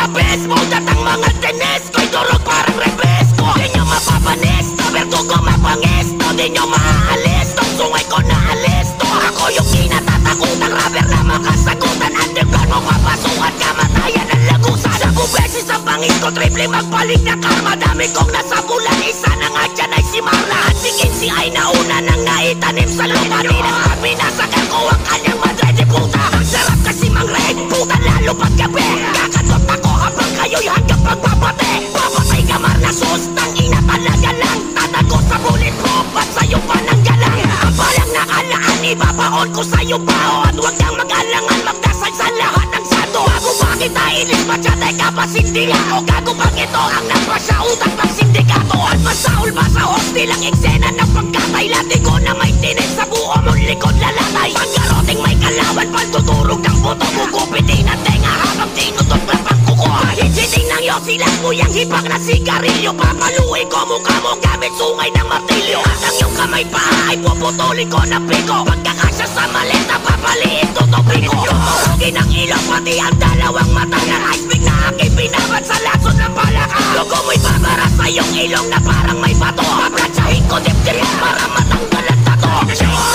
the best mo. At ang mga tenes ko'y durog parang rebesko. Di nyo mapapanesto, verdugo mapangesto. Di nyo maaalis, tong sungay ko naalis to. Ako yung kinatatakutang rapper na makasagutan. Underground mo papasukan, kamatayan ang lagusan. Sa beses ang pangit ko, triple magpalig na karma. Dami kong nasa bulan, isa na nga dyan ay si Marla. At si Kinsey ay nauna nang naitanim sa lupa. Ninas at minasakal ko ang kanyang madre di puta. Ang sarap kasi mang-red, puta lalo pag gabi. Kakatot ako habang kayo'y hanggang pagpapate. Papatay ka Marla sus, tangina talaga lang. Tatago sa bulletproof at sa'yo pa nang galang. Ang balang nakalaan, ibabaon ko sa'yo baon. Huwag kang mag-alangan, magdasal sa lahat ng santo. Bago pa kita ilis, masyatay ka pa sindi ako. Gago pang ito ang nagpasyautan pang sindikato. At masaul ba sa hostel ang eksena ng pagkatay. Lati ko na may tinis sa buo mong likod lalatay. Pagkaroting may kalawan, paltuturog ng puto. Gugupitin ang tenga habang tinutok lang ang kuko. Hitsitsing ng silang nguyang hipag na sigarilyo. Papaluin ko mukha mo gamit sungay ng martilyo. At ang iyong kamay pa ay puputulin ko na piko. Pagkakasya sa maleta, papaliin ko tubig ko. Tumuhugin ang ilong, pati ang dalawang mata na iceberg na aking binabad sa lason ng balaka. Logo mo'y babara sa iyong ilong na parang may bato. Papratsahin ko dip-dip para matanggal ang tato.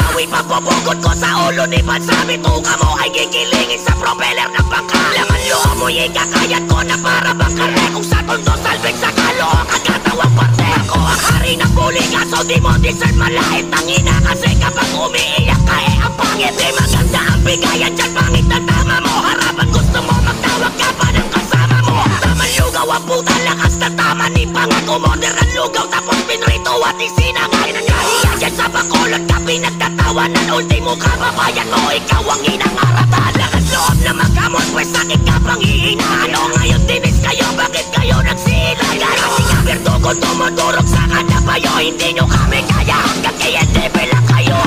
Sawi papupugot ko sa ulo ni Bansabi. Tuka mo ay gigilingin sa propeller ng bangka. Laman loob mo'y ikakayat ko na para bangkare. Kung sa tondo salving sa kaloob kagatawang parte. Ako ang hari ng puli kaso di mo deserve malait. Tangina kasi kapag umiiyak ka ang pangit. Di maganda ang bigayan dyan, pangit na tama mo. Harapan gusto mo magtawag ka pa ng kasama mo. Taman lugaw ang puta, lakas na tama ni pangako. Modern lugaw tapos pinrito at isinangay. Kahiya dyan sa bakulot ka pinagtatawanan. Ultimo kababayan mo, ikaw ang inangaratan. Lakas loob na magkamot, pues sakit ka pang hihinaan. O ngayon tinis kayo, bakit kayo nagsilag? Kasi nga bertugo tumudurog sa kanapayo. Hindi nyo kami kaya hanggang kaya devil lang kayo.